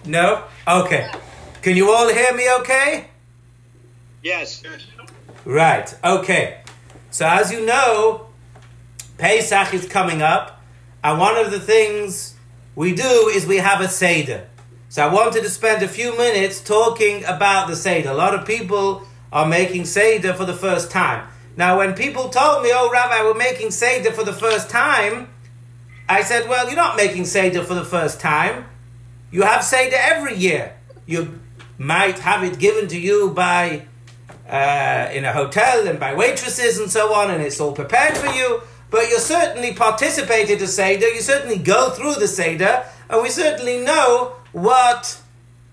No? Okay. Can you all hear me okay? Yes. Right, okay. So as you know, Pesach is coming up, and one of the things we do is we have a Seder. So I wanted to spend a few minutes talking about the Seder. A lot of people are making Seder for the first time. Now when people told me, oh Rabbi, we're making Seder for the first time, I said, well, you're not making Seder for the first time. You have Seder every year. You might have it given to you by in a hotel and by waitresses and so on, and it's all prepared for you, but you certainly participate in the Seder, you certainly go through the Seder, and we certainly know what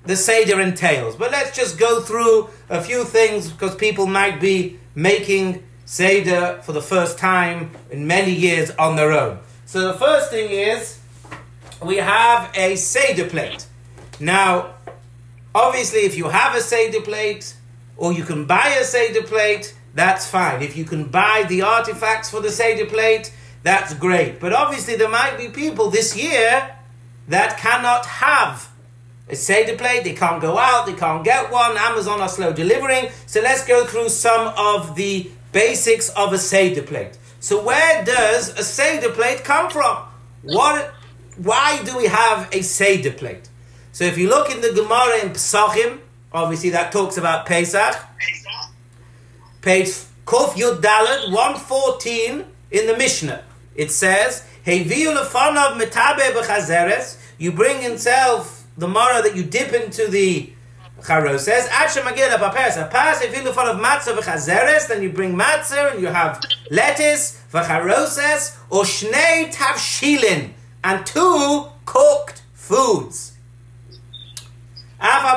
the Seder entails. But let's just go through a few things, because people might be making Seder for the first time in many years on their own. So the first thing is, we have a Seder plate. Now, obviously, if you have a Seder plate, or you can buy a Seder plate, that's fine. If you can buy the artifacts for the Seder plate, that's great. But obviously there might be people this year that cannot have a Seder plate. They can't go out, they can't get one. Amazon are slow delivering. So let's go through some of the basics of a Seder plate. So where does a Seder plate come from? Why do we have a Seder plate? So if you look in the Gemara in Pesachim, obviously that talks about Pesach. Page Kof Yud Daled 114 in the Mishnah. It says, Heviu lefanav metabe b'chazeres. You bring himself the maror that you dip into the charoses. Acha magila papersa. Pas heviu lefanav matzah b'chazeres. Then you bring matzah and you have lettuce v'charoses or shnei tavshilin and 2 cooked foods. Even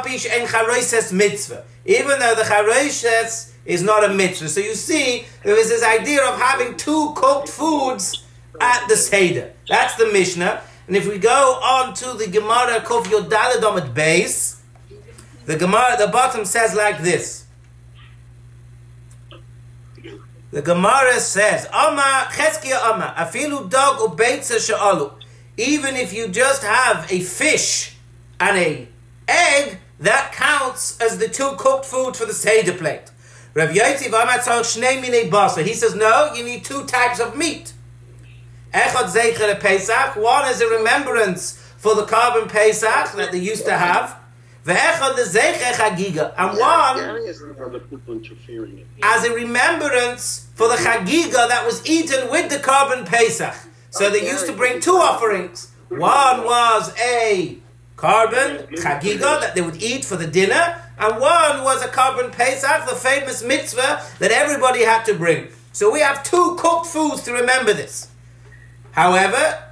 though the charoses is not a mitzvah. So you see, there is this idea of having 2 cooked foods at the Seder. That's the Mishnah. And if we go on to the Gemara Kof Yod Daled Amud Beis, the Gemara at the bottom says like this. The Gemara says, Ama Cheskia Ama, Afilu dog ubeitza she'alu. Even if you just have a fish and a egg, that counts as the 2 cooked food for the Seder plate. Rav Yaitzi v'amatzor shnei minei basa. He says, no, you need 2 types of meat. Echad zeicher Pesach. One is a remembrance for the carbon Pesach that they used to have. Ve'echad zeicher chagiga. And one as a remembrance for the chagiga that was eaten with the carbon Pesach. So they used to bring 2 offerings. One was a carbon chagiga that they would eat for the dinner, and one was a carbon pesach, the famous mitzvah that everybody had to bring. So we have 2 cooked foods to remember this. However,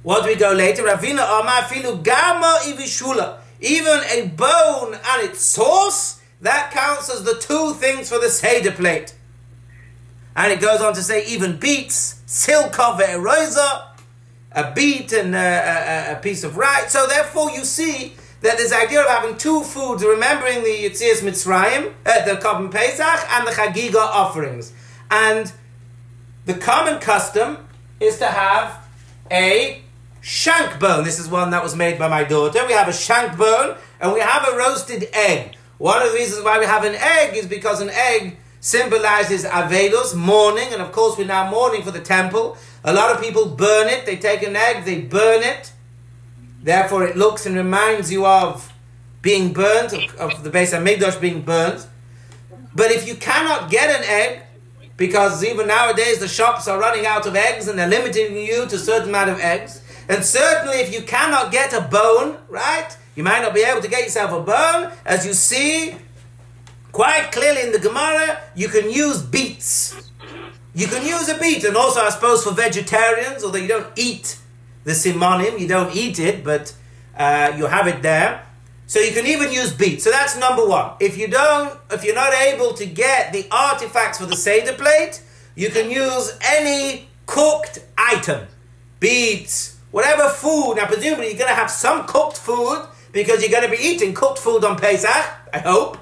what do we go later? Ravina Amar filu gama ivishula. Even a bone and its sauce, that counts as the 2 things for the Seder plate. And it goes on to say even beets, silka ve'eroiza, a beet and a piece of rice. So therefore you see that this idea of having 2 foods, remembering the Yetzias Mitzrayim, the Korban Pesach, and the Chagiga offerings. And the common custom is to have a shank bone. This is one that was made by my daughter. We have a shank bone and we have a roasted egg. One of the reasons why we have an egg is because an egg symbolizes Avelos, mourning, and of course we're now mourning for the temple. A lot of people burn it. They take an egg, they burn it. Therefore it looks and reminds you of being burnt, of the Beis HaMikdash being burnt. But if you cannot get an egg, because even nowadays the shops are running out of eggs and they're limiting you to a certain amount of eggs, and certainly if you cannot get a bone, right, you might not be able to get yourself a bone, as you see quite clearly in the Gemara, you can use beets. You can use a beet, and also I suppose for vegetarians, although you don't eat the simonim, you don't eat it, but you have it there. So you can even use beets. So that's number 1. If you're not able to get the artifacts for the Seder plate, you can use any cooked item. Beets, whatever food. Now presumably you're going to have some cooked food, because you're going to be eating cooked food on Pesach, I hope.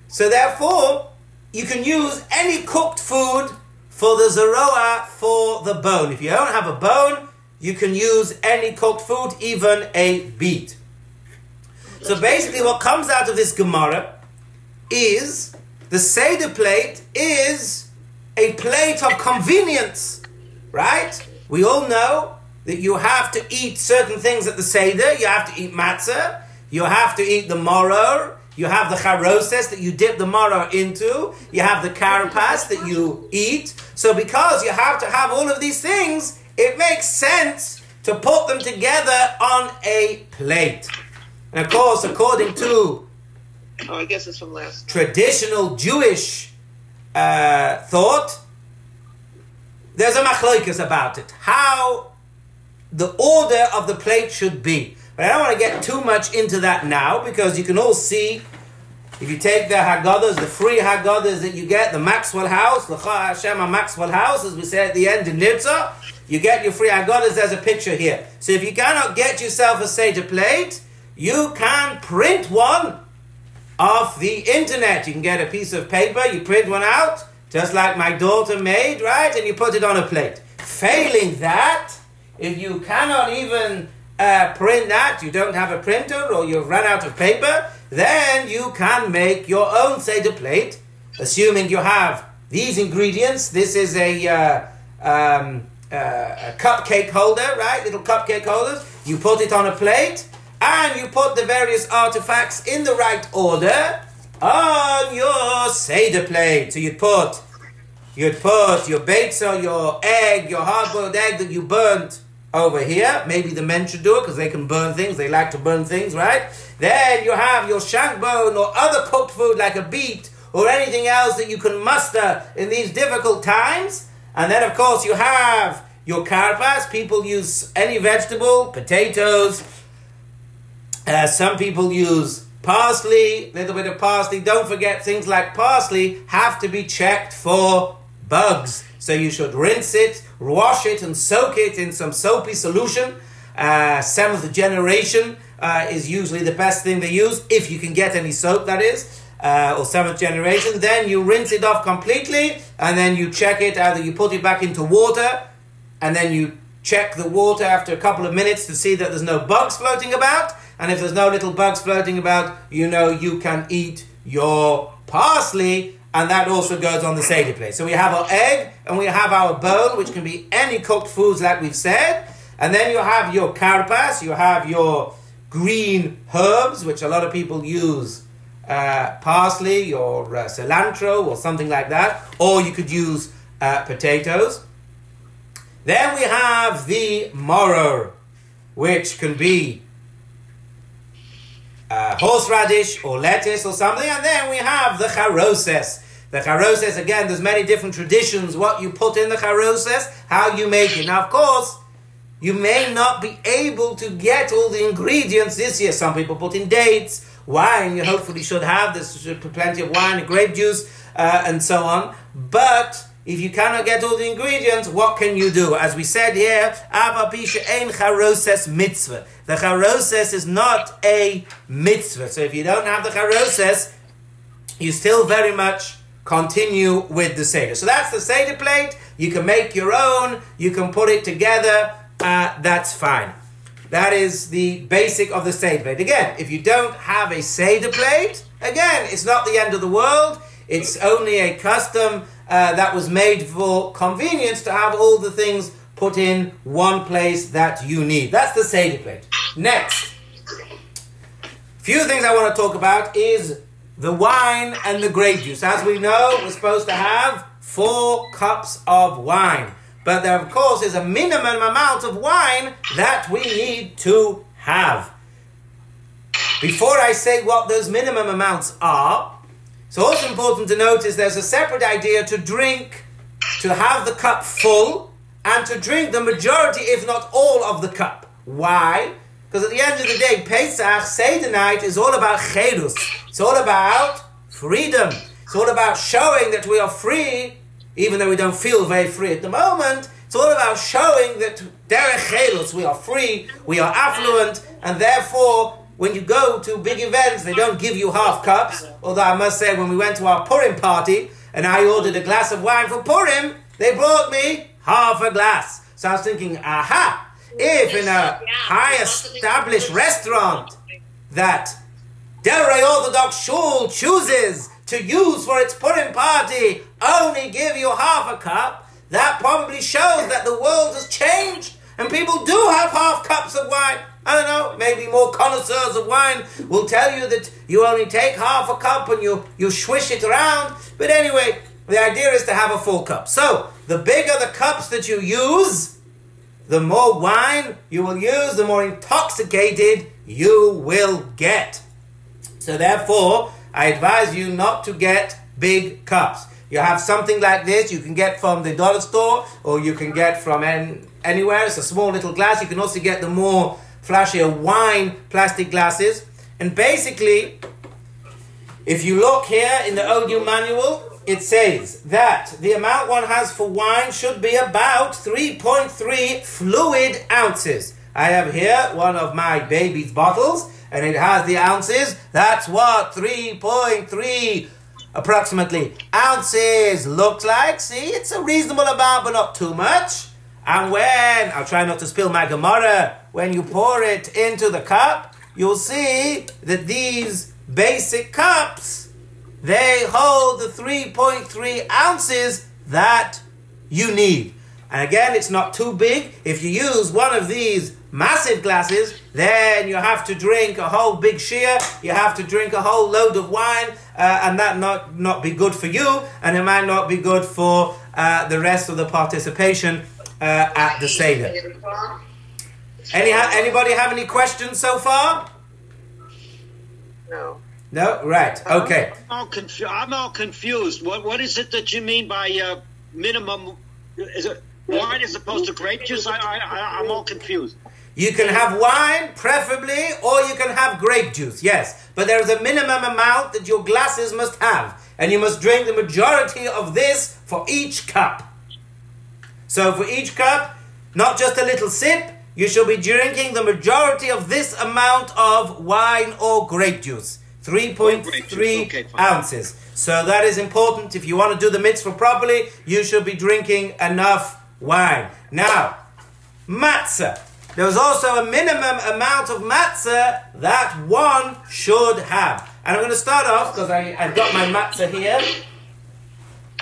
So therefore, you can use any cooked food for the zeroah, for the bone. If you don't have a bone, you can use any cooked food, even a beet. So basically what comes out of this Gemara is the Seder plate is a plate of convenience, right? We all know that you have to eat certain things at the Seder. You have to eat matzah, you have to eat the maror, you have the charoses that you dip the maror into, you have the carapace that you eat. So because you have to have all of these things, it makes sense to put them together on a plate. And of course, according to I guess it's from last traditional Jewish thought, there's a machlokas about it, how the order of the plate should be. But I don't want to get too much into that now, because you can all see, if you take the Haggadahs, the free Haggadahs that you get, the Maxwell House, L'cha Hashem Maxwell House, as we say at the end in Nirtzah, you get your free Haggadahs. There's a picture here. So if you cannot get yourself a Seder plate, you can print one off the internet. You can get a piece of paper, you print one out, just like my daughter made, right? And you put it on a plate. Failing that, if you cannot even print that, you don't have a printer or you've run out of paper, then you can make your own Seder plate, assuming you have these ingredients. This is a cupcake holder, right? Little cupcake holders. You put it on a plate, and you put the various artifacts in the right order on your Seder plate. So you'd put your beitza, your egg, your hard-boiled egg that you burnt over here. Maybe the men should do it because they can burn things. They like to burn things, right? Then you have your shank bone or other cooked food like a beet or anything else that you can muster in these difficult times. And then, of course, you have your karpas. People use any vegetable, potatoes. Some people use parsley, a little bit of parsley. Don't forget, things like parsley have to be checked for bugs. So you should rinse it, wash it, and soak it in some soapy solution. Seventh generation is usually the best thing they use, if you can get any soap, that is, or seventh generation. Then you rinse it off completely, and then you check it. Either you put it back into water, and then you check the water after a couple of minutes to see that there's no bugs floating about. And if there's no little bugs floating about, you know you can eat your parsley, and that also goes on the Seder plate. So we have our egg, and we have our bone, which can be any cooked foods like we've said. And then you have your karpas, you have your green herbs, which a lot of people use parsley or cilantro or something like that. Or you could use potatoes. Then we have the maror, which can be horseradish or lettuce or something. And then we have the charoses. The charoses, again, there's many different traditions, what you put in the charoses, how you make it. Now, of course, you may not be able to get all the ingredients this year. Some people put in dates, wine, you hopefully should have. There should be plenty of wine and grape juice and so on. But if you cannot get all the ingredients, what can you do? As we said here, Ava Pisha ein charoses mitzvah. The charoses is not a mitzvah. So if you don't have the charoses, you still very much continue with the Seder. So that's the Seder plate. You can make your own. You can put it together. That's fine. That is the basic of the Seder plate. Again, if you don't have a Seder plate, again, it's not the end of the world. It's only a custom that was made for convenience to have all the things put in one place that you need. That's the Seder plate. Next, few things I want to talk about is the wine and the grape juice. As we know, we're supposed to have 4 cups of wine. But there, of course, is a minimum amount of wine that we need to have. Before I say what those minimum amounts are, it's also important to notice there's a separate idea to drink, to have the cup full, and to drink the majority, if not all, of the cup. Why? Because at the end of the day, Pesach, Seder night, is all about cherus. It's all about freedom. It's all about showing that we are free, even though we don't feel very free at the moment. It's all about showing that derech cherus, we are free, we are affluent, and therefore, when you go to big events, they don't give you half cups. Although I must say, when we went to our Purim party, and I ordered a glass of wine for Purim, they brought me half a glass. So I was thinking, aha, if in a high established restaurant that Delray Orthodox Shul chooses to use for its Purim party only give you half a cup, that probably shows that the world has changed and people do have half cups of wine. I don't know, maybe more connoisseurs of wine will tell you that you only take half a cup and you swish it around. But anyway, the idea is to have a full cup. So, the bigger the cups that you use, the more wine you will use, the more intoxicated you will get. So therefore, I advise you not to get big cups. You have something like this you can get from the dollar store, or you can get from anywhere. It's a small little glass. You can also get the more flashier wine plastic glasses. And basically, if you look here in the OU manual, it says that the amount one has for wine should be about 3.3 fluid ounces. I have here one of my baby's bottles, and it has the ounces. That's what 3.3 approximately ounces looks like. See, it's a reasonable amount, but not too much. And when, I'll try not to spill my Gemara, when you pour it into the cup, you'll see that these basic cups, they hold the 3.3 ounces that you need. And again, it's not too big. If you use one of these massive glasses, then you have to drink a whole big shir, you have to drink a whole load of wine, and that not be good for you, and it might not be good for the rest of the participation at the Seder. Anybody have any questions so far? No. No? Right. Okay. I'm all confused. What is it that you mean by minimum? Is it wine as opposed to grape juice? I'm all confused. You can have wine, preferably, or you can have grape juice, yes. But there is a minimum amount that your glasses must have. And you must drink the majority of this for each cup. So for each cup, not just a little sip, you shall be drinking the majority of this amount of wine or grape juice. 3.3 ounces. So that is important. If you want to do the mitzvah properly, you should be drinking enough wine. Now, matzah. There's also a minimum amount of matzah that one should have. And I'm going to start off, because I've got my matzah here.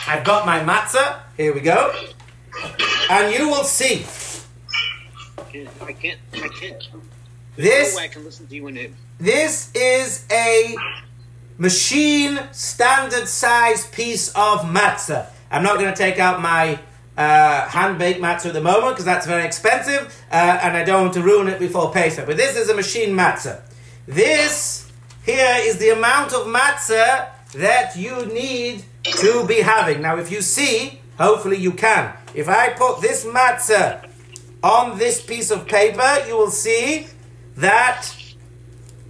I've got my matzah. Here we go. And you will see. I can't. This, I can listen to you in it. This is a machine standard size piece of matzah. I'm not going to take out my hand-baked matzah at the moment because that's very expensive and I don't want to ruin it before Pesach. But this is a machine matzah. This here is the amount of matzah that you need to be having. Now if you see, hopefully you can. If I put this matzah on this piece of paper, you will see that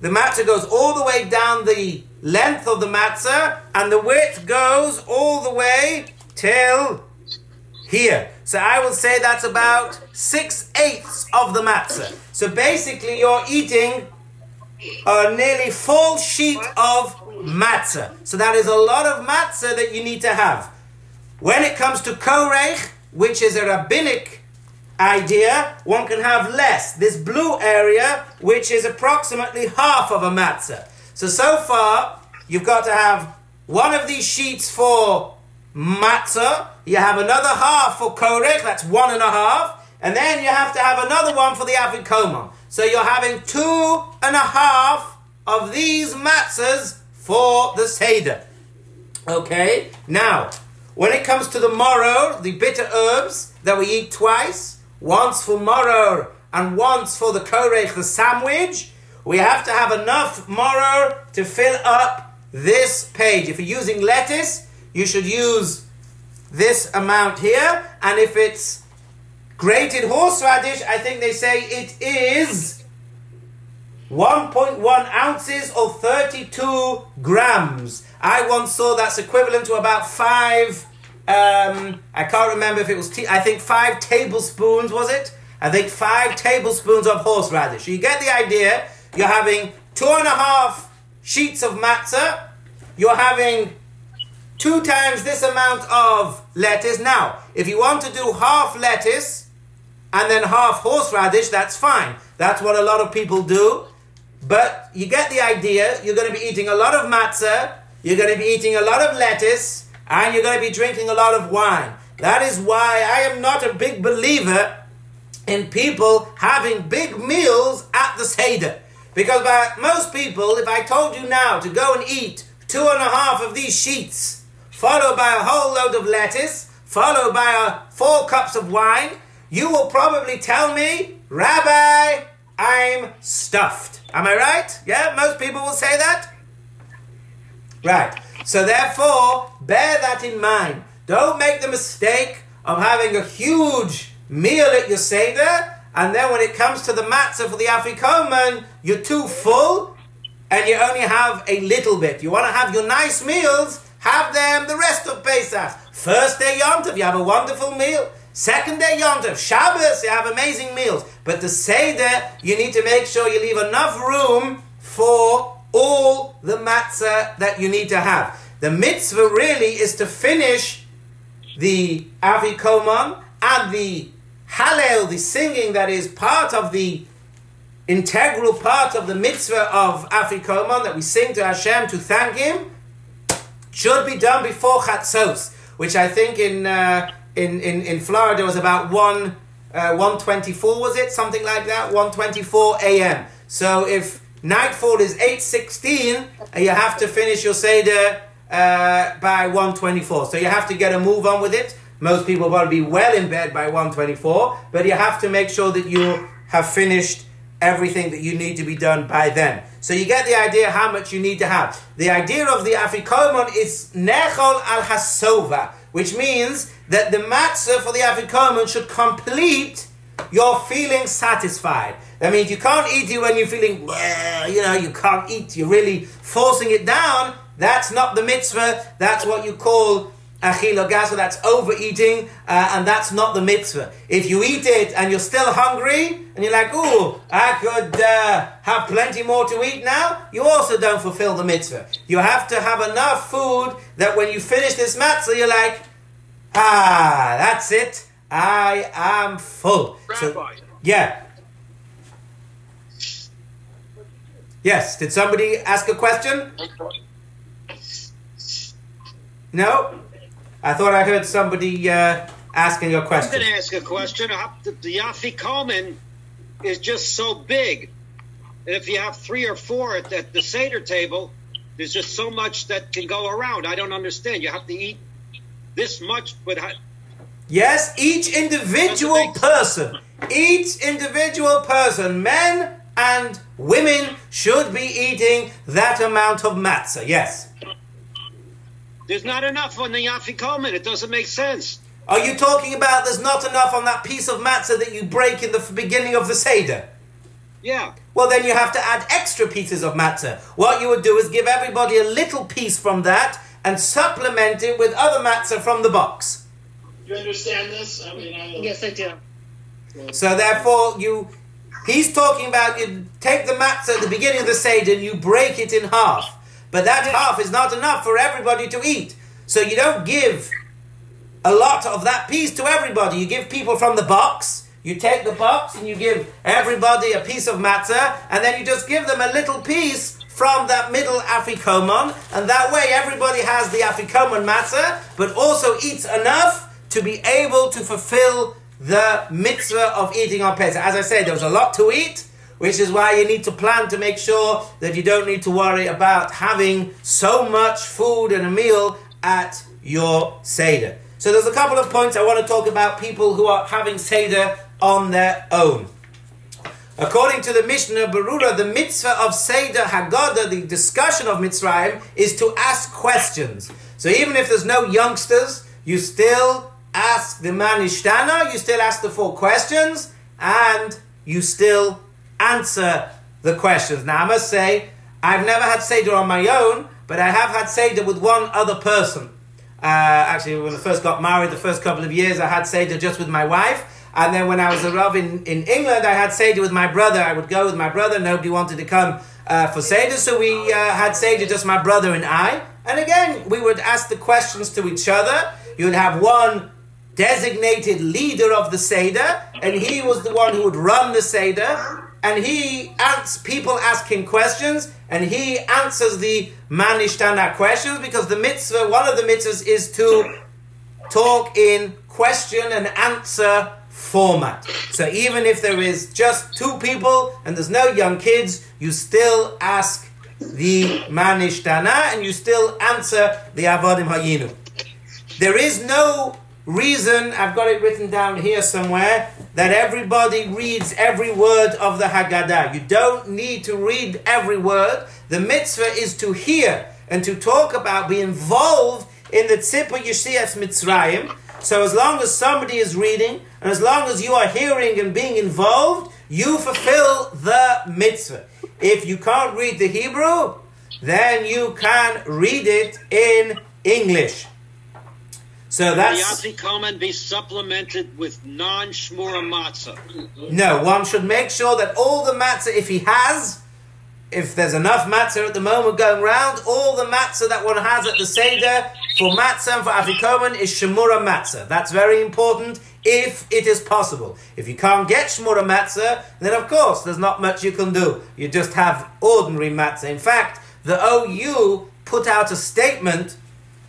the matzah goes all the way down the length of the matzah and the width goes all the way till here. So I will say that's about 6/8 of the matzah. So basically you're eating a nearly full sheet of matzah. So that is a lot of matzah that you need to have. When it comes to korech, which is a rabbinic idea, one can have less. This blue area, which is approximately half of a matzah. So far, you've got to have one of these sheets for matzah, you have another half for korech, that's 1.5, and then you have to have another one for the afikoman. So you're having 2.5 of these matzahs for the Seder. Okay, now, when it comes to the moror, the bitter herbs that we eat twice, once for moror and once for the korech, the sandwich, we have to have enough moror to fill up this page. If you're using lettuce, you should use this amount here. And if it's grated horseradish, I think they say it is 1.1 ounces or 32 grams. I once saw that's equivalent to about 5, I can't remember if it was, I think 5 tablespoons, was it? I think 5 tablespoons of horseradish. So you get the idea. You're having 2.5 sheets of matzah. You're having 2 times this amount of lettuce. Now, if you want to do half lettuce and then half horseradish, that's fine. That's what a lot of people do. but you get the idea. You're going to be eating a lot of matzah, you're going to be eating a lot of lettuce, and you're going to be drinking a lot of wine. That is why I am not a big believer in people having big meals at the Seder. Because by most people, if I told you now to go and eat 2.5 of these sheets, followed by a whole load of lettuce, followed by 4 cups of wine, you will probably tell me, Rabbi, I'm stuffed. Am I right? Yeah, most people will say that? Right. So therefore, bear that in mind. Don't make the mistake of having a huge meal at your Seder, and then when it comes to the matzah for the Afikoman, you're too full, and you only have a little bit. You want to have your nice meals, have them the rest of Pesach. First day Yom Tov, you have a wonderful meal. Second day Yom Tov, Shabbos, you have amazing meals. But the Seder, you need to make sure you leave enough room for all the matzah that you need to have. The mitzvah really is to finish the Afikoman and the Hallel, the singing that is part of the integral part of the mitzvah of Afikoman, that we sing to Hashem to thank Him, should be done before Chatzos, which I think in Florida was about 1:24, was it? Something like that, 1:24 a.m. So if nightfall is 8:16, you have to finish your Seder by 1:24. So you have to get a move on with it. Most people will be well in bed by 1:24, but you have to make sure that you have finished everything that you need to be done by then. So you get the idea how much you need to have. The idea of the Afikoman is Nechol al Hasova, which means that the matzah for the Afikoman should complete your feeling satisfied. That means you can't eat it when you're feeling, you can't eat, you're really forcing it down. That's not the mitzvah. That's what you call Achila Gasa, that's overeating, and that's not the mitzvah. If you eat it and you're still hungry, and you're like, ooh, I could have plenty more to eat now, you also don't fulfill the mitzvah. You have to have enough food that when you finish this matzah, you're like, that's it, I am full. Rabbi. So, yeah. Yes, did somebody ask a question? No? I thought I heard somebody asking a question. I'm going to ask a question. The Afikoman is just so big. And if you have 3 or 4 at the Seder table, there's just so much that can go around. I don't understand. You have to eat this much, but... Yes, each individual person, men and women, should be eating that amount of matzah. Yes. There's not enough on the Afikoman. It doesn't make sense. Are you talking about there's not enough on that piece of matzah that you break in the beginning of the Seder? Yeah. Well, then you have to add extra pieces of matzah. What you would do is give everybody a little piece from that and supplement it with other matzah from the box. You understand this? Yes, I do. So therefore, he's talking about you take the matzah at the beginning of the Seder and you break it in half. But that half is not enough for everybody to eat. So you don't give a lot of that piece to everybody. You give people from the box. You take the box and you give everybody a piece of matzah, and then you just give them a little piece from that middle Afikoman, and that way everybody has the Afikoman matzah, but also eats enough to be able to fulfill the mitzvah of eating on Pesach. As I said, there was a lot to eat, which is why you need to plan to make sure that you don't need to worry about having so much food and a meal at your Seder. So there's a couple of points I want to talk about people who are having Seder on their own. According to the Mishnah Berurah, the mitzvah of Seder Haggadah, the discussion of Mitzrayim, is to ask questions. So even if there's no youngsters, you still ask the man Ishtana, you still ask the 4 questions, and you still answer the questions. Now I must say, I've never had Seder on my own, but I have had Seder with one other person. Actually, when I first got married, the first couple of years, I had Seder just with my wife. And then when I was a Rav in England, I had Seder with my brother. I would go with my brother. Nobody wanted to come for Seder, so we had Seder, just my brother and I. And again, we would ask the questions to each other. You would have one designated leader of the Seder, and he was the one who would run the Seder. and people ask him questions, and he answers the manishtana questions, because the mitzvah, one of the mitzvahs, is to talk in question and answer format. So even if there is just two people and there's no young kids, you still ask the manishtana and you still answer the avodim hayinu. There is no reason, I've got it written down here somewhere, that everybody reads every word of the Haggadah. You don't need to read every word. The mitzvah is to hear and to talk about, be involved in the Tzipur Yeshias Mitzrayim. So as long as somebody is reading, and as long as you are hearing and being involved, you fulfill the mitzvah. If you can't read the Hebrew, then you can read it in English. So that's... Can the Afikoman be supplemented with non-shmura matzah? No, one should make sure that all the matzah, if there's enough matzah at the moment going round, all the matzah that one has at the Seder for matzah and for Afikoman is shmura matzah. That's very important if it is possible. If you can't get shmura matzah, then of course there's not much you can do. You just have ordinary matzah. In fact, the OU put out a statement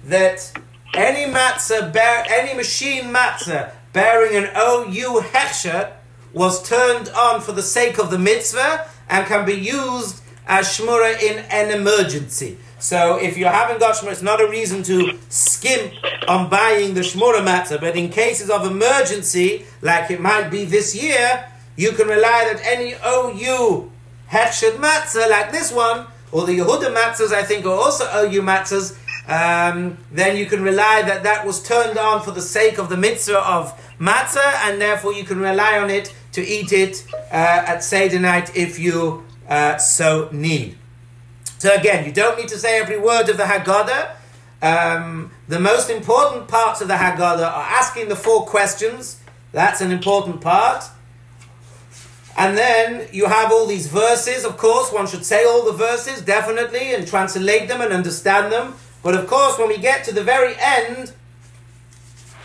that any machine matzah bearing an OU hechsher was turned on for the sake of the mitzvah and can be used as shmura in an emergency. So if you haven't got shmura, it's not a reason to skimp on buying the shmura matzah, but in cases of emergency, like it might be this year, you can rely that any OU hechsher matzah like this one, or the Yehuda matzahs I think are also OU matzahs, then you can rely that was turned on for the sake of the mitzvah of matzah, and therefore you can rely on it to eat it at Seder night if you so need. So again, you don't need to say every word of the Haggadah. The most important parts of the Haggadah are asking the 4 questions. That's an important part. And then you have all these verses. Of course, one should say all the verses, definitely, and translate them and understand them. But of course, when we get to the very end,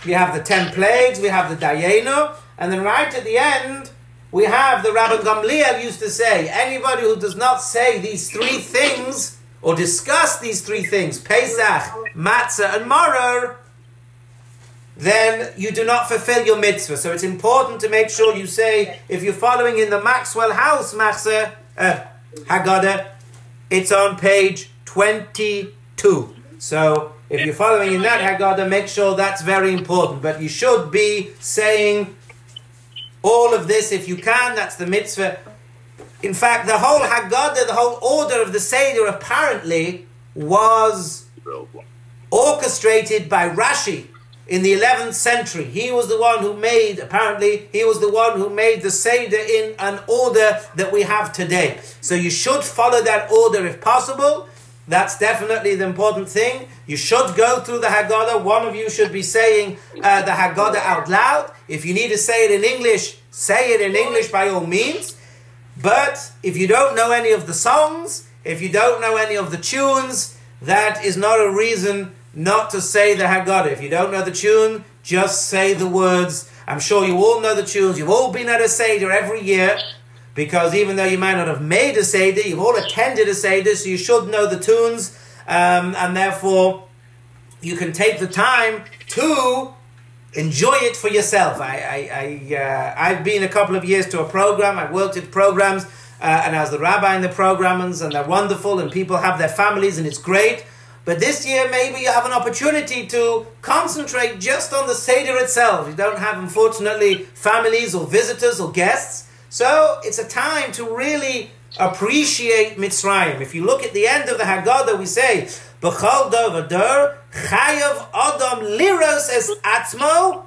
we have the 10 plagues, we have the Dayenu, and then right at the end, we have the Rabbi Gamliel used to say, anybody who does not say these 3 things, or discuss these 3 things, Pesach, Matzah, and Maror, then you do not fulfill your mitzvah. So it's important to make sure you say, if you're following in the Maxwell House Haggadah, it's on page 22. So if you're following in that Haggadah, make sure that's very important. But you should be saying all of this if you can. That's the mitzvah. In fact, the whole Haggadah, the whole order of the Seder apparently was orchestrated by Rashi in the 11th century. He was the one who made the Seder in an order that we have today. So you should follow that order if possible. That's definitely the important thing. You should go through the Haggadah. One of you should be saying the Haggadah out loud. If you need to say it in English, say it in English by all means. But if you don't know any of the songs, if you don't know any of the tunes, that is not a reason not to say the Haggadah. If you don't know the tune, just say the words. I'm sure you all know the tunes. You've all been at a Seder every year, because even though you might not have made a Seder, you've all attended a Seder, so you should know the tunes, and therefore you can take the time to enjoy it for yourself. I've been a couple of years to a program. I've worked at programs, and I was the rabbi in the programs, and they're wonderful, and people have their families, and it's great. But this year, maybe you have an opportunity to concentrate just on the Seder itself. You don't have, unfortunately, families or visitors or guests. So it's a time to really appreciate Mitzrayim. If you look at the end of the Haggadah, we say, B'chol dor v'dor, chayav adam liros es atzmo,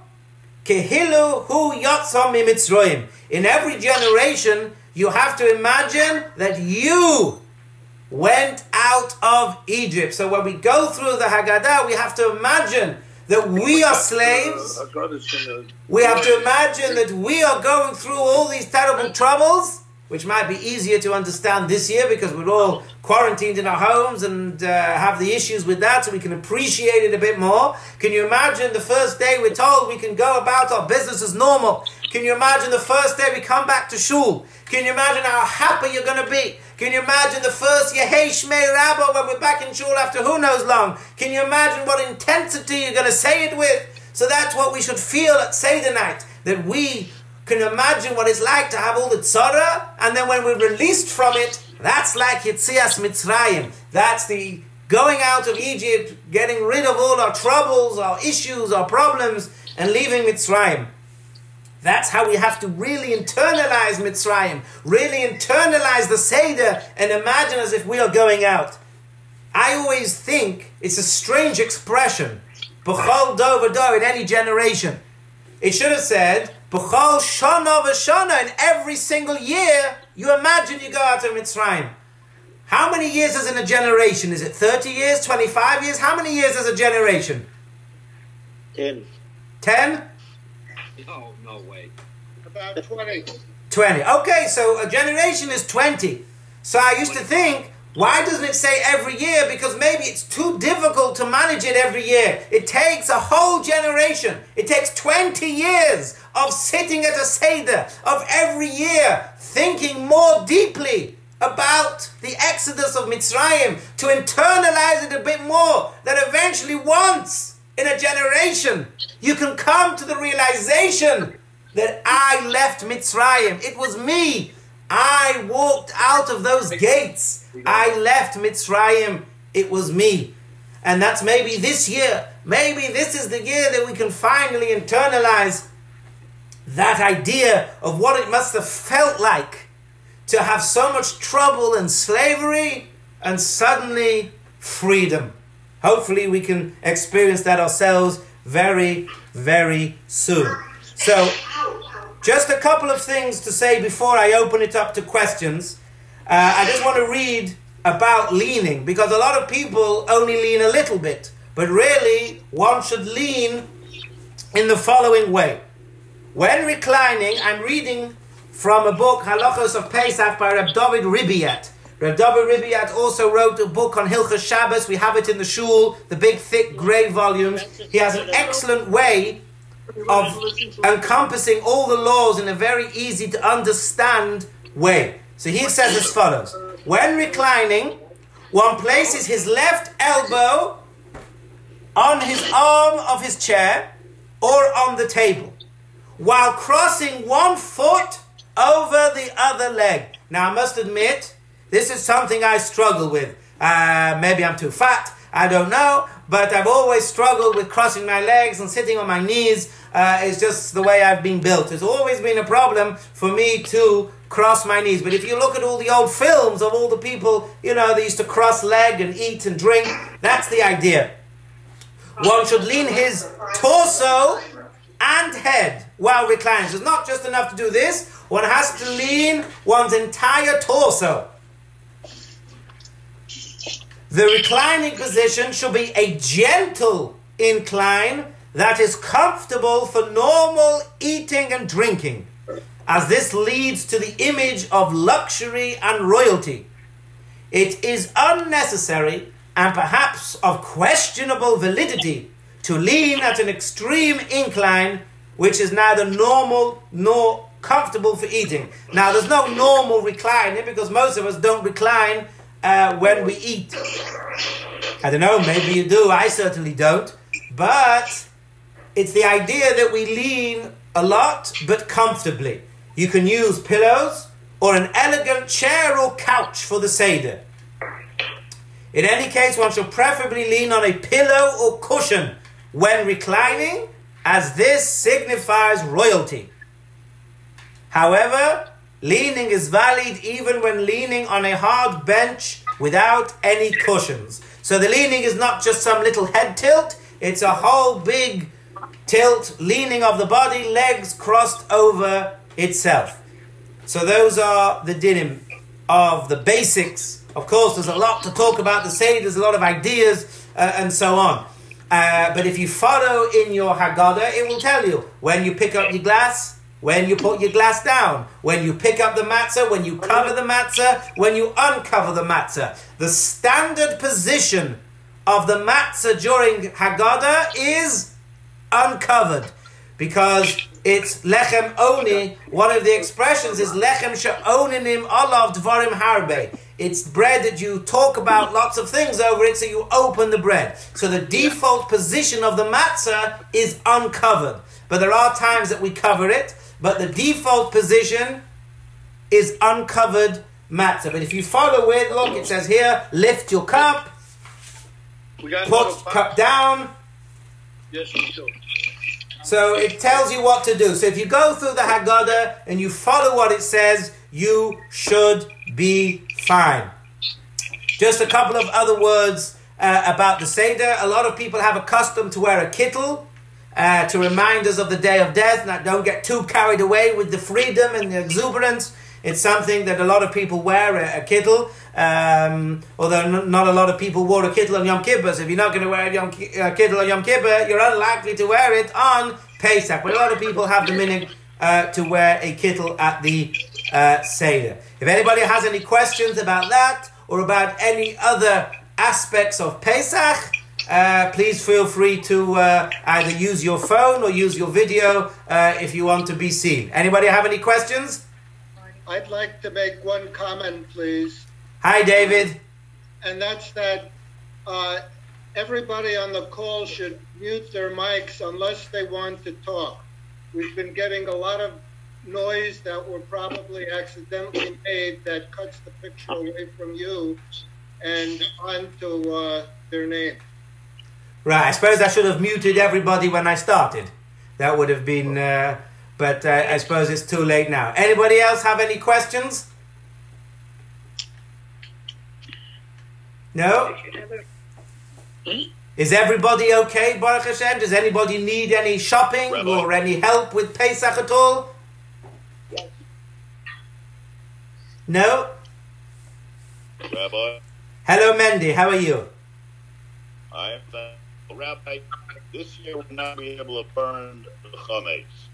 kehilu hu yotzam mi Mitzrayim. In every generation, you have to imagine that you went out of Egypt. So when we go through the Haggadah, we have to imagine that we are slaves. We have to imagine that we are going through all these terrible troubles, which might be easier to understand this year because we're all quarantined in our homes and have the issues with that, so we can appreciate it a bit more. Can you imagine the first day we're told we can go about our business as normal? Can you imagine the first day we come back to shul? Can you imagine how happy you're going to be? Can you imagine the first Yehei Shmei Rabbo when we're back in shul after who knows long? Can you imagine what intensity you're going to say it with? So that's what we should feel at Seder night, that we can imagine what it's like to have all the tzara, and then when we're released from it, that's like Yetzias Mitzrayim. That's the going out of Egypt, getting rid of all our troubles, our issues, our problems, and leaving Mitzrayim. That's how we have to really internalize Mitzrayim, really internalize the Seder, and imagine as if we are going out. I always think it's a strange expression, B'chol dor v'dor, in any generation. It should have said, B'chol shana v'shana, in every single year, you imagine you go out of Mitzrayim. How many years is in a generation? Is it 30 years, 25 years? How many years is a generation? 10. 10? No way. About 20. 20. Okay, so a generation is 20. So I used to think, why doesn't it say every year? Because maybe it's too difficult to manage it every year. It takes a whole generation. It takes 20 years of sitting at a Seder, of every year thinking more deeply about the exodus of Mitzrayim, to internalize it a bit more, that eventually once in a generation you can come to the realization that I left Mitzrayim. It was me. I walked out of those gates. I left Mitzrayim. It was me. And that's maybe this year. Maybe this is the year that we can finally internalize that idea of what it must have felt like to have so much trouble and slavery and suddenly freedom. Hopefully we can experience that ourselves very, very soon. So, just a couple of things to say before I open it up to questions. I just want to read about leaning, because a lot of people only lean a little bit, but really one should lean in the following way. When reclining, I'm reading from a book, Halachos of Pesach, by Reb David Ribiat. Reb David Ribiat also wrote a book on Hilchos Shabbos. We have it in the shul, the big, thick, grey volumes. He has an excellent way of encompassing all the laws in a very easy to understand way. So he says as follows: when reclining, one places his left elbow on his arm of his chair or on the table, while crossing one foot over the other leg. Now I must admit, this is something I struggle with. Maybe I'm too fat, I don't know, but I've always struggled with crossing my legs and sitting on my knees. It's just the way I've been built. It's always been a problem for me to cross my knees. But if you look at all the old films of all the people, they used to cross leg and eat and drink, that's the idea. One should lean his torso and head while reclining. So it's not just enough to do this. One has to lean one's entire torso. The reclining position should be a gentle incline that is comfortable for normal eating and drinking, as this leads to the image of luxury and royalty. It is unnecessary and perhaps of questionable validity to lean at an extreme incline which is neither normal nor comfortable for eating. Now, there's no normal reclining, because most of us don't recline when we eat. I don't know, maybe you do, I certainly don't. But it's the idea that we lean a lot, but comfortably. You can use pillows or an elegant chair or couch for the Seder. In any case, one should preferably lean on a pillow or cushion when reclining, as this signifies royalty. However, leaning is valid even when leaning on a hard bench without any cushions. So the leaning is not just some little head tilt, it's a whole big tilt, leaning of the body, legs crossed over itself. So those are the dinim of the basics. Of course, there's a lot to talk about the Seder, there's a lot of ideas and so on. But if you follow in your Haggadah, it will tell you, when you pick up your glass, when you put your glass down, when you pick up the matzah, when you cover the matzah, when you uncover the matzah. The standard position of the matzah during Haggadah is uncovered, because it's lechem oni. One of the expressions is lechem she'oninim olav dvarim harbe. It's bread that you talk about lots of things over it, so you open the bread. So the default position of the matzah is uncovered. But there are times that we cover it, but the default position is uncovered matzah. But if you follow it, look, it says here, lift your cup, put cup down. Yes, we do. So it tells you what to do. So if you go through the Haggadah and you follow what it says, you should be fine. Just a couple of other words about the Seder. A lot of people have a custom to wear a kittel to remind us of the day of death. Now, don't get too carried away with the freedom and the exuberance. It's something that a lot of people wear, a kittel. Although not a lot of people wore a kittel on Yom Kippur. So if you're not going to wear a kittel on Yom Kippur, you're unlikely to wear it on Pesach. But a lot of people have the minhag to wear a kittel at the Seder. If anybody has any questions about that or about any other aspects of Pesach, please feel free to either use your phone or use your video if you want to be seen. Anybody have any questions? I'd like to make one comment, please. Hi, David. And that's that everybody on the call should mute their mics unless they want to talk. We've been getting a lot of noise that were probably accidentally made that cuts the picture away from you and onto their name. Right, I suppose I should have muted everybody when I started. That would have been, but I suppose it's too late now. Anybody else have any questions? No? Is everybody okay, Baruch Hashem? Does anybody need any shopping or any help with Pesach at all? No? Rabbi? Hello, Mendy. How are you? I'm Rabbi. This year we're not be able to burn the chametz.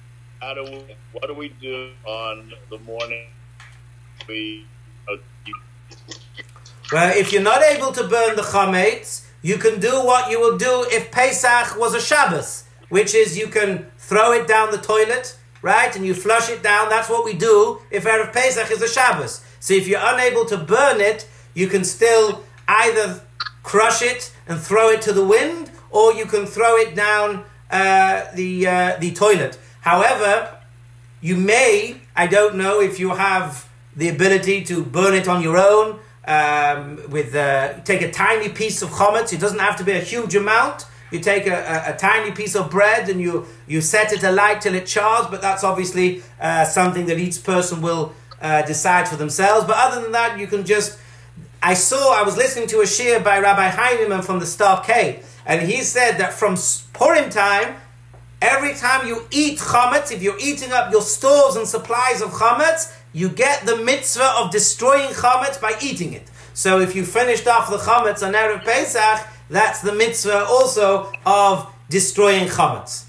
What do we do on the morning? Well, if you're not able to burn the chametz, you can do what you would do if Pesach was a Shabbos, which is you can throw it down the toilet, right? And you flush it down. That's what we do if Erev Pesach is a Shabbos. So if you're unable to burn it, you can still either crush it and throw it to the wind, or you can throw it down the toilet. However, you may, I don't know if you have the ability to burn it on your own, take a tiny piece of chametz. It doesn't have to be a huge amount. You take a tiny piece of bread and you set it alight till it chars, but that's obviously something that each person will decide for themselves. But other than that, you can just... I was listening to a shiur by Rabbi Heinemann from the Stockade, and he said that from Purim time, every time you eat chametz, if you're eating up your stores and supplies of chametz, you get the mitzvah of destroying chametz by eating it. So if you finished off the chametz on Erev Pesach, that's the mitzvah also of destroying chametz.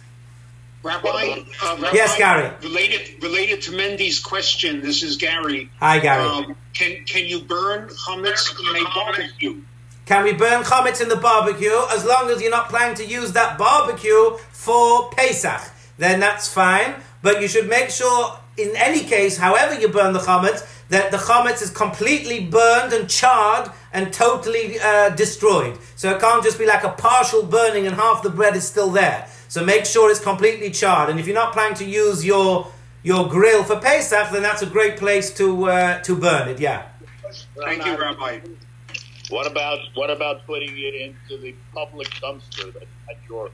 Rabbi, yes, Gary. Related to Mendy's question, this is Gary. Hi, Gary. Can you burn chametz in a barbecue? Can we burn chametz in the barbecue? As long as you're not planning to use that barbecue for Pesach, then that's fine. But you should make sure, in any case, however you burn the chametz, that the chametz is completely burned and charred and totally destroyed. So it can't just be like a partial burning and half the bread is still there. So make sure it's completely charred. And if you're not planning to use your grill for Pesach, then that's a great place to burn it. Yeah. Thank you, Rabbi. What about putting it into the public dumpster at yours?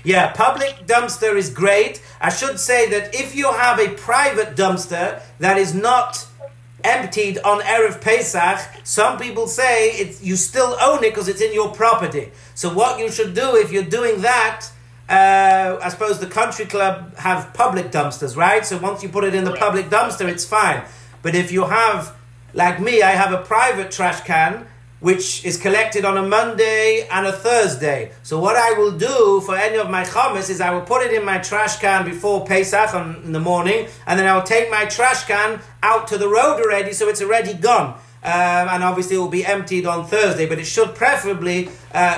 Yeah, public dumpster is great. I should say that if you have a private dumpster that is not emptied on Erev Pesach, some people say you still own it because it's in your property. So what you should do if you're doing that, I suppose the country club have public dumpsters, right? So once you put it in the public dumpster, it's fine. But if you have, like me, I have a private trash can, which is collected on a Monday and a Thursday. So what I will do for any of my chametz is I will put it in my trash can before Pesach in the morning, and then I will take my trash can out to the road already, so it's already gone. And obviously it will be emptied on Thursday, but it should preferably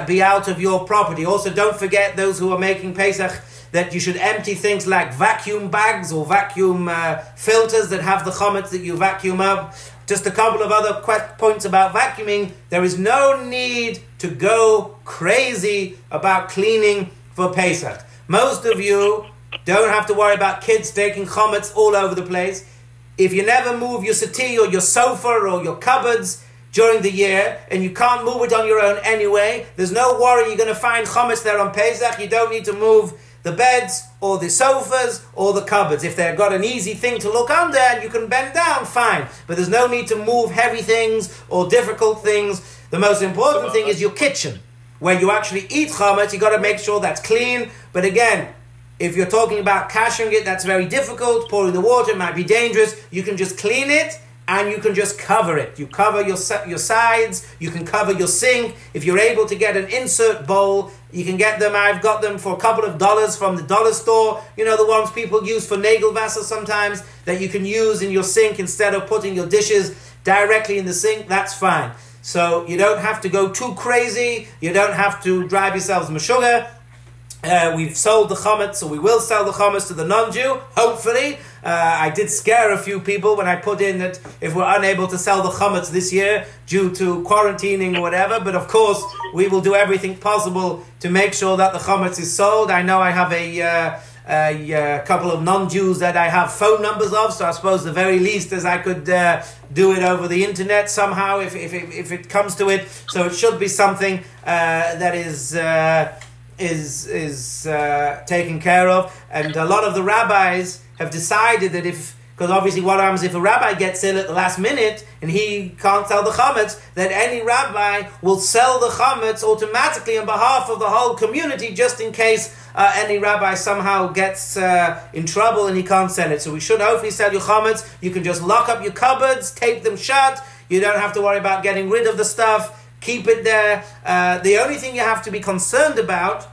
be out of your property. Also, don't forget, those who are making Pesach, that you should empty things like vacuum bags or vacuum filters that have the chametz that you vacuum up. Just a couple of other points about vacuuming. There is no need to go crazy about cleaning for Pesach. Most of you don't have to worry about kids taking chametz all over the place. If you never move your settee or your sofa or your cupboards during the year, and you can't move it on your own anyway, there's no worry you're going to find chametz there on Pesach. You don't need to move the beds or the sofas or the cupboards. If they've got an easy thing to look under and you can bend down, fine. But there's no need to move heavy things or difficult things. The most important thing is your kitchen. Where you actually eat chametz, you got to make sure that's clean. But again, if you're talking about kashering it, that's very difficult. Pouring the water might be dangerous. You can just clean it and you can just cover it. You cover your sides, you can cover your sink. If you're able to get an insert bowl, you can get them. I've got them for a couple of dollars from the dollar store. You know, the ones people use for Nagelwasser sometimes, that you can use in your sink instead of putting your dishes directly in the sink. That's fine. So you don't have to go too crazy. You don't have to drive yourselves meshuggah. We've sold the chametz, so we will sell the chametz to the non-Jew, hopefully. I did scare a few people when I put in that if we're unable to sell the chametz this year due to quarantining or whatever, but of course we will do everything possible to make sure that the chametz is sold. I know I have a couple of non-Jews that I have phone numbers of, so I suppose the very least is I could do it over the internet somehow if it comes to it. So it should be something that is taken care of. And a lot of the rabbis have decided that because obviously what happens if a rabbi gets ill at the last minute and he can't sell the chametz, that any rabbi will sell the chametz automatically on behalf of the whole community, just in case any rabbi somehow gets in trouble and he can't sell it. So we should hopefully sell your chametz. You can just lock up your cupboards, tape them shut. You don't have to worry about getting rid of the stuff. Keep it there. The only thing you have to be concerned about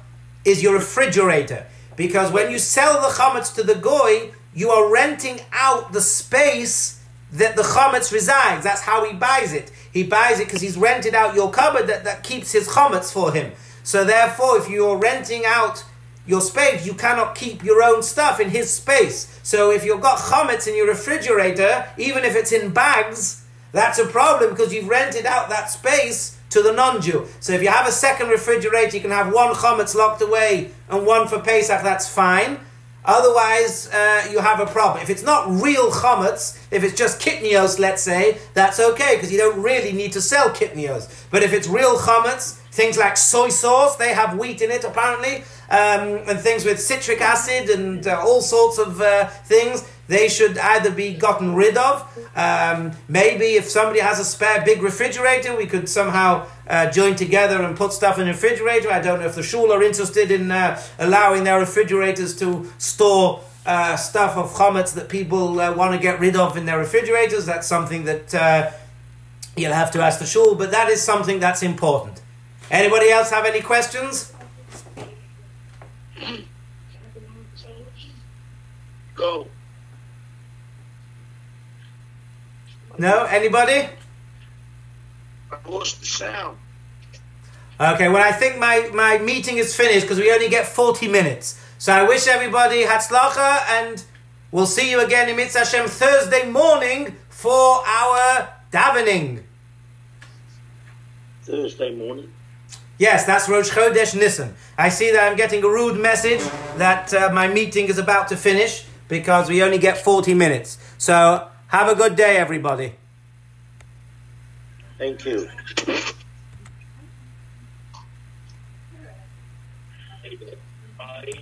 is your refrigerator. Because when you sell the chametz to the goy, you are renting out the space that the chametz resides. That's how he buys it. He buys it because he's rented out your cupboard that keeps his chametz for him. So therefore, if you're renting out your space, you cannot keep your own stuff in his space. So if you've got chametz in your refrigerator, even if it's in bags, that's a problem because you've rented out that space to the non-Jew. So if you have a second refrigerator, you can have one chametz locked away and one for Pesach, that's fine. Otherwise, you have a problem. If it's not real chametz, if it's just kitnios, let's say, that's okay, because you don't really need to sell kitnios. But if it's real chametz, things like soy sauce, they have wheat in it apparently, and things with citric acid and all sorts of things, they should either be gotten rid of. Maybe if somebody has a spare big refrigerator, we could somehow join together and put stuff in the refrigerator. I don't know if the shul are interested in allowing their refrigerators to store stuff of chametz that people want to get rid of in their refrigerators. That's something that you'll have to ask the shul, but that is something that's important. Anybody else have any questions? Go. No? Anybody? I lost the sound. Okay, well I think my meeting is finished because we only get 40 minutes. So I wish everybody hatzlacha, and we'll see you again in Mitzvah Hashem Thursday morning for our davening. Thursday morning? Yes, that's Rosh Chodesh Nisan. I see that I'm getting a rude message that my meeting is about to finish because we only get 40 minutes. So have a good day, everybody. Thank you. Bye.